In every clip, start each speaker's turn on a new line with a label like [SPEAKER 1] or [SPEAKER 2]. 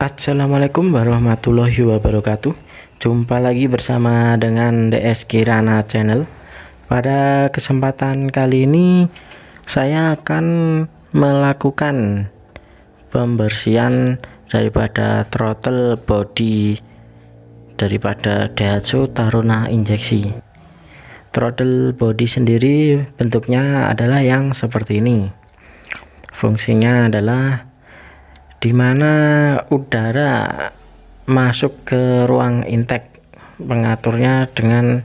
[SPEAKER 1] Assalamualaikum warahmatullahi wabarakatuh. Jumpa lagi bersama dengan DS Kirana Channel. Pada kesempatan kali ini saya akan melakukan pembersihan daripada throttle body daripada Daihatsu Taruna injeksi. Throttle body sendiri bentuknya adalah yang seperti ini. Fungsinya adalah dimana udara masuk ke ruang intake, pengaturnya dengan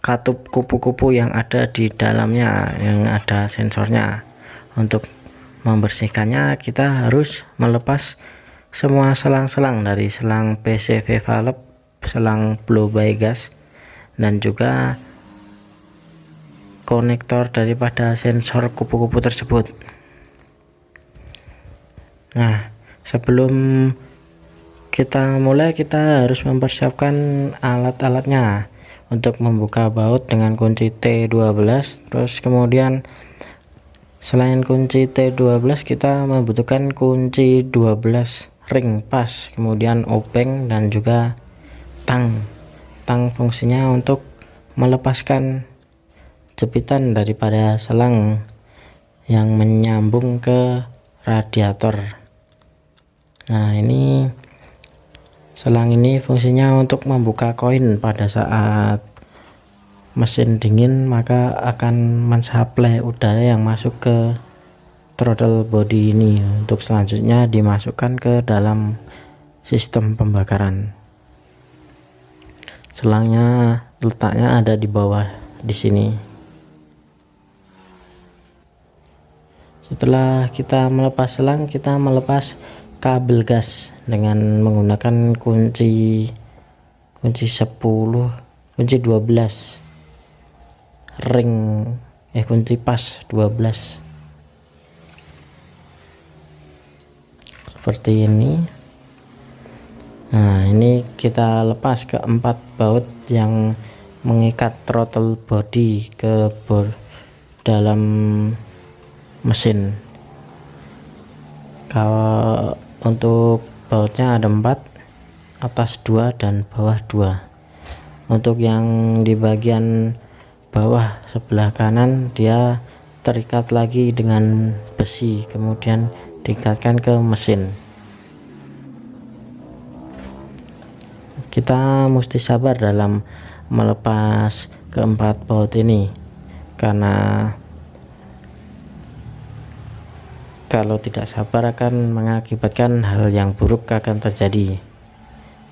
[SPEAKER 1] katup kupu-kupu yang ada di dalamnya, yang ada sensornya. Untuk membersihkannya kita harus melepas semua selang-selang, dari selang PCV valve, selang blow by gas, dan juga konektor daripada sensor kupu-kupu tersebut. Nah, sebelum kita mulai, kita harus mempersiapkan alat-alatnya. Untuk membuka baut dengan kunci T12, terus kemudian selain kunci T12 kita membutuhkan kunci 12 ring pas, kemudian obeng, dan juga tang. Tang fungsinya untuk melepaskan jepitan daripada selang yang menyambung ke radiator. Nah, ini selang ini fungsinya untuk membuka koin pada saat mesin dingin, maka akan mensuplai udara yang masuk ke throttle body ini untuk selanjutnya dimasukkan ke dalam sistem pembakaran. Selangnya letaknya ada di bawah di sini. Setelah kita melepas selang, kita melepas kabel gas dengan menggunakan kunci 12 ring, kunci pas 12 seperti ini. Nah, ini kita lepas ke 4 baut yang mengikat throttle body ke dalam mesin. Kalau untuk bautnya ada 4, atas 2 dan bawah 2. Untuk yang di bagian bawah sebelah kanan dia terikat lagi dengan besi, kemudian diikatkan ke mesin. Kita mesti sabar dalam melepas keempat baut ini, karena kalau tidak sabar akan mengakibatkan hal yang buruk akan terjadi.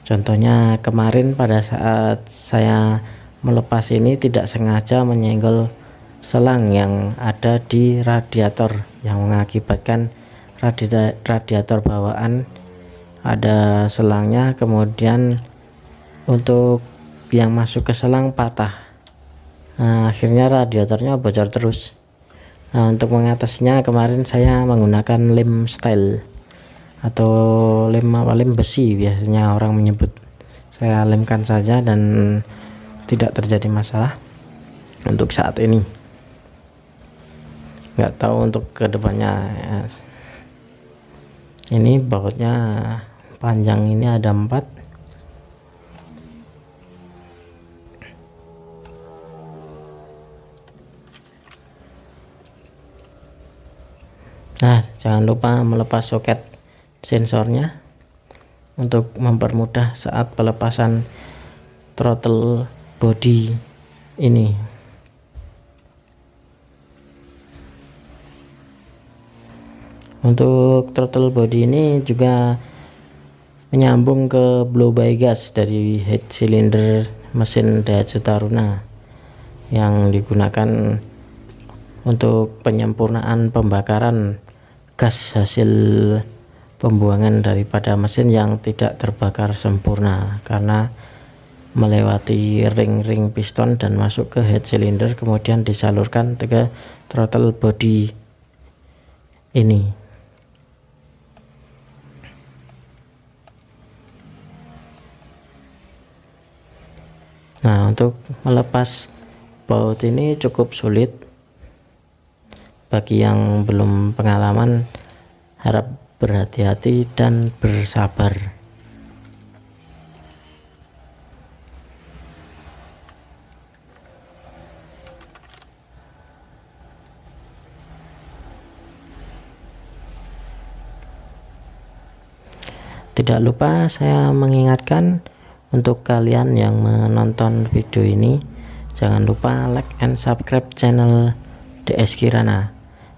[SPEAKER 1] Contohnya kemarin pada saat saya melepas ini tidak sengaja menyenggol selang yang ada di radiator, yang mengakibatkan radiator bawaan ada selangnya, kemudian untuk yang masuk ke selang patah. Nah, akhirnya radiatornya bocor terus. Nah, untuk mengatasinya kemarin saya menggunakan lem steel atau lem besi, biasanya orang menyebut. Saya lemkan saja dan tidak terjadi masalah untuk saat ini. Nggak tahu untuk kedepannya ya. Ini bautnya panjang, ini ada 4. Nah, jangan lupa melepas soket sensornya untuk mempermudah saat pelepasan throttle body ini. Untuk throttle body ini juga menyambung ke blow by gas dari head cylinder mesin Daihatsu Taruna yang digunakan untuk penyempurnaan pembakaran gas hasil pembuangan daripada mesin yang tidak terbakar sempurna karena melewati ring-ring piston dan masuk ke head cylinder, kemudian disalurkan ke throttle body ini. Nah, untuk melepas baut ini cukup sulit. Bagi yang belum pengalaman, harap berhati-hati dan bersabar. Tidak lupa saya mengingatkan untuk kalian yang menonton video ini, jangan lupa like and subscribe channel DS Kirana.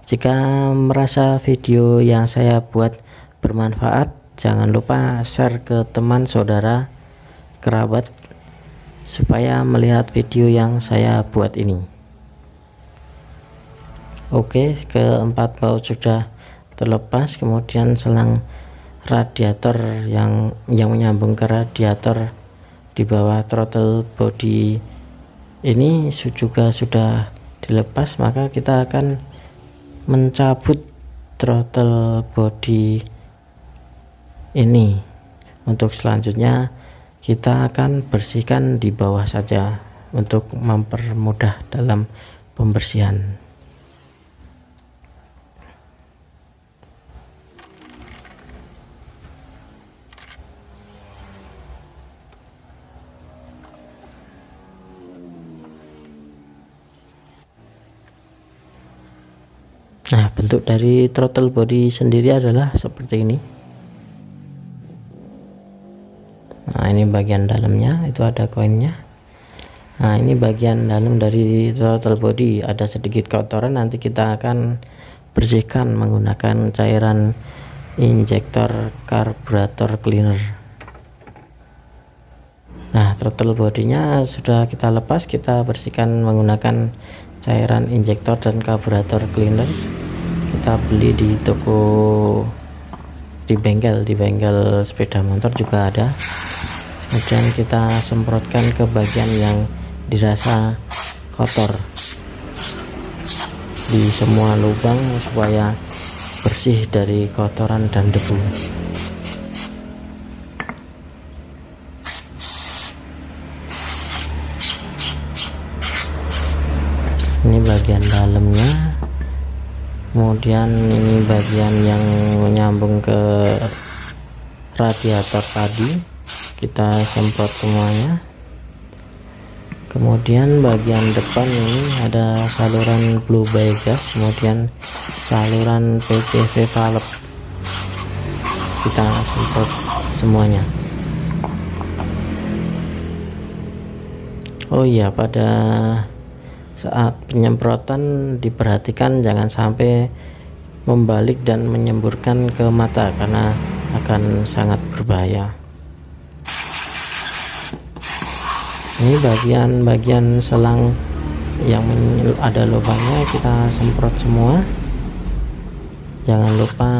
[SPEAKER 1] Jika merasa video yang saya buat bermanfaat, jangan lupa share ke teman, saudara, kerabat, supaya melihat video yang saya buat ini. Oke, keempat baut sudah terlepas, kemudian selang radiator yang menyambung ke radiator di bawah throttle body ini juga sudah dilepas, maka kita akan mencabut throttle body ini. Untuk selanjutnya kita akan bersihkan di bawah saja untuk mempermudah dalam pembersihan. Nah, bentuk dari throttle body sendiri adalah seperti ini. Nah, ini bagian dalamnya, itu ada koinnya. Nah, ini bagian dalam dari throttle body, ada sedikit kotoran, nanti kita akan bersihkan menggunakan cairan injektor karburator cleaner. Nah, throttle bodinya sudah kita lepas, kita bersihkan menggunakan cairan injektor dan karburator cleaner. Kita beli di toko, di bengkel sepeda motor juga ada. Kemudian kita semprotkan ke bagian yang dirasa kotor di semua lubang supaya bersih dari kotoran dan debu. Ini bagian dalamnya, kemudian ini bagian yang menyambung ke radiator tadi, kita semprot semuanya. Kemudian bagian depan ini ada saluran blue by gas, kemudian saluran PCV valve, kita semprot semuanya. Oh iya, pada saat penyemprotan diperhatikan jangan sampai membalik dan menyemburkan ke mata karena akan sangat berbahaya. Ini bagian selang yang ada lubangnya kita semprot semua. Jangan lupa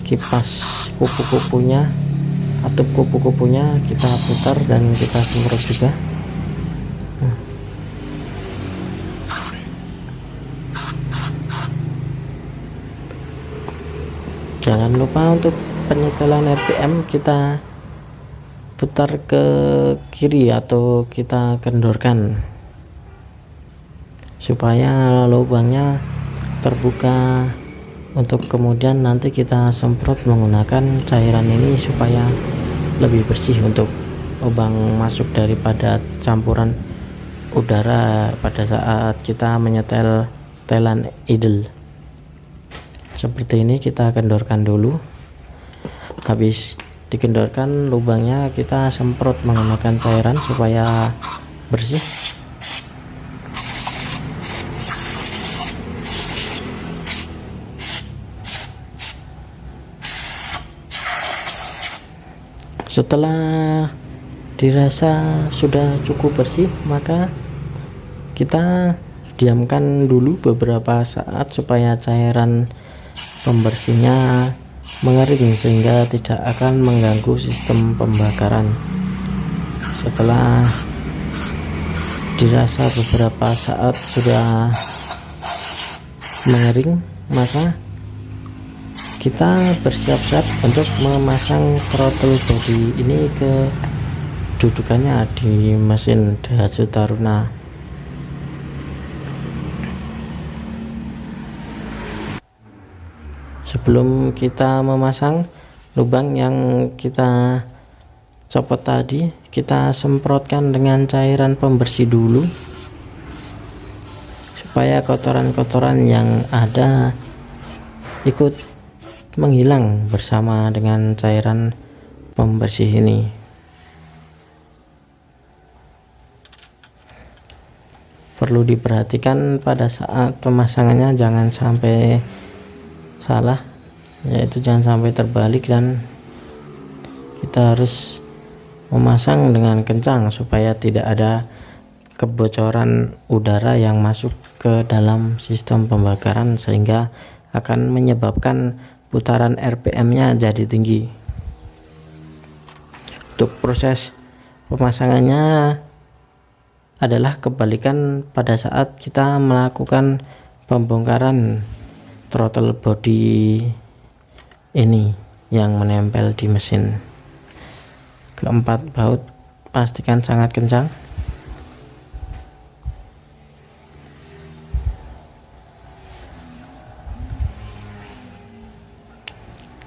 [SPEAKER 1] kipas kupu-kupunya, katup kupu-kupunya kita putar dan kita semprot juga. Jangan lupa untuk penyetelan RPM kita putar ke kiri atau kita kendorkan supaya lubangnya terbuka, untuk kemudian nanti kita semprot menggunakan cairan ini supaya lebih bersih untuk lubang masuk daripada campuran udara pada saat kita menyetel telan idle. Seperti ini, kita kendorkan dulu. Habis dikendorkan lubangnya kita semprot menggunakan cairan supaya bersih. Setelah dirasa sudah cukup bersih, maka kita diamkan dulu beberapa saat supaya cairan pembersihnya mengering sehingga tidak akan mengganggu sistem pembakaran. Setelah dirasa beberapa saat sudah mengering, maka kita bersiap-siap untuk memasang throttle body ini ke dudukannya di mesin Daihatsu Taruna. Sebelum kita memasang lubang yang kita copot tadi, kita semprotkan dengan cairan pembersih dulu supaya kotoran-kotoran yang ada ikut menghilang bersama dengan cairan pembersih ini. Perlu diperhatikan pada saat pemasangannya jangan sampai salah, yaitu jangan sampai terbalik, dan kita harus memasang dengan kencang supaya tidak ada kebocoran udara yang masuk ke dalam sistem pembakaran sehingga akan menyebabkan putaran RPM-nya jadi tinggi. Untuk proses pemasangannya adalah kebalikan pada saat kita melakukan pembongkaran throttle body ini yang menempel di mesin. Keempat baut pastikan sangat kencang.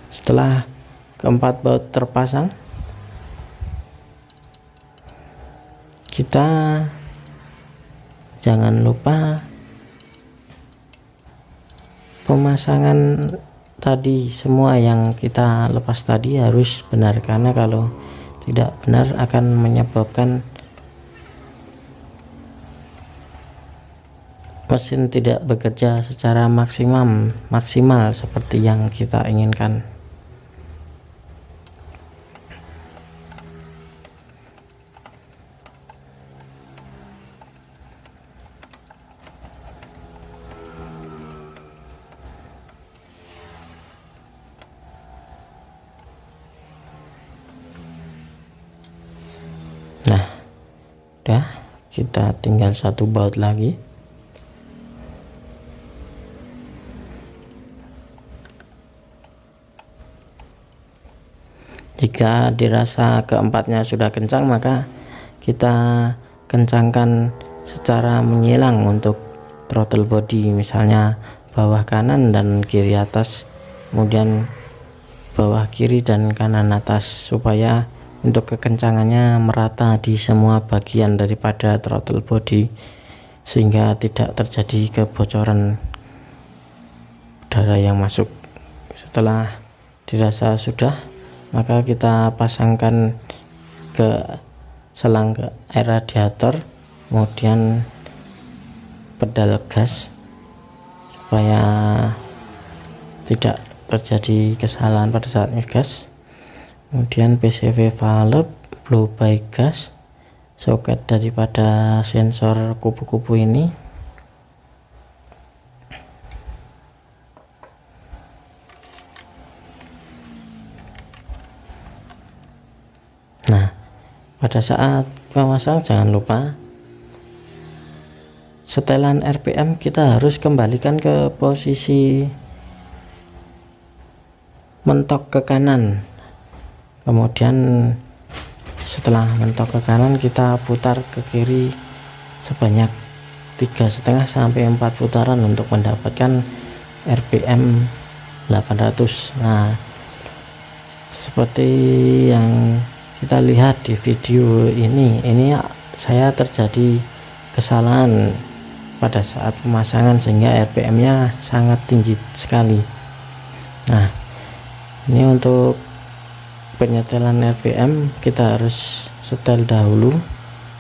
[SPEAKER 1] Setelah keempat baut terpasang, kita jangan lupa pemasangan tadi, semua yang kita lepas tadi harus benar, karena kalau tidak benar akan menyebabkan mesin tidak bekerja secara maksimal seperti yang kita inginkan. Nah, udah, kita tinggal satu baut lagi. Jika dirasa keempatnya sudah kencang, maka kita kencangkan secara menyilang untuk throttle body, misalnya bawah kanan dan kiri atas, kemudian bawah kiri dan kanan atas, supaya untuk kekencangannya merata di semua bagian daripada throttle body sehingga tidak terjadi kebocoran udara yang masuk. Setelah dirasa sudah, maka kita pasangkan ke selang ke air radiator, kemudian pedal gas supaya tidak terjadi kesalahan pada saat ngegas. Kemudian PCV valve, blow by gas, soket daripada sensor kupu-kupu ini. Nah, pada saat memasang jangan lupa setelan RPM kita harus kembalikan ke posisi mentok ke kanan. Kemudian setelah mentok ke kanan kita putar ke kiri sebanyak 3,5 sampai 4 putaran untuk mendapatkan RPM 800. Nah, seperti yang kita lihat di video ini saya terjadi kesalahan pada saat pemasangan sehingga RPM-nya sangat tinggi sekali. Nah, ini untuk penyetelan RPM kita harus setel dahulu,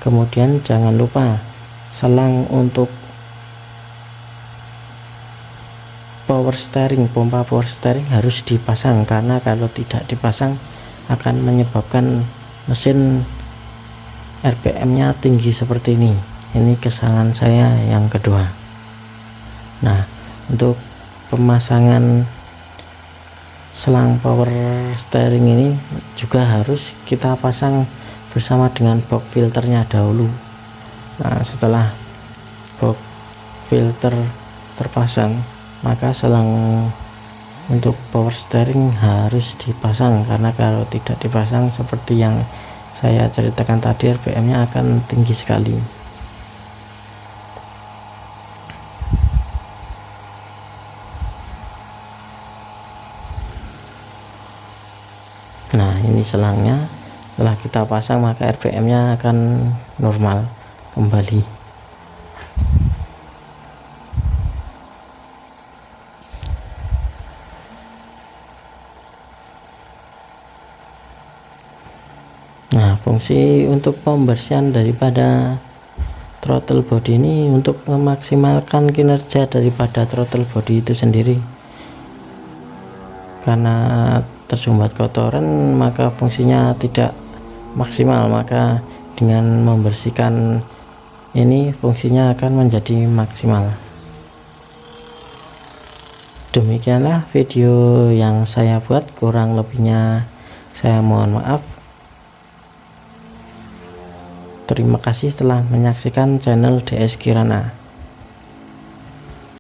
[SPEAKER 1] kemudian jangan lupa selang untuk power steering, pompa power steering harus dipasang, karena kalau tidak dipasang akan menyebabkan mesin RPM-nya tinggi seperti ini. Ini kesalahan saya yang kedua. Nah, untuk pemasangan selang power steering ini juga harus kita pasang bersama dengan box filternya dahulu. Nah, setelah box filter terpasang, maka selang untuk power steering harus dipasang, karena kalau tidak dipasang seperti yang saya ceritakan tadi, RPM-nya akan tinggi sekali. Nah, ini selangnya, setelah kita pasang maka RPM-nya akan normal kembali. Nah, fungsi untuk pembersihan daripada throttle body ini untuk memaksimalkan kinerja daripada throttle body itu sendiri. Karena tersumbat kotoran maka fungsinya tidak maksimal, maka dengan membersihkan ini fungsinya akan menjadi maksimal. Demikianlah video yang saya buat, kurang lebihnya saya mohon maaf. Terima kasih telah menyaksikan channel DS Kirana.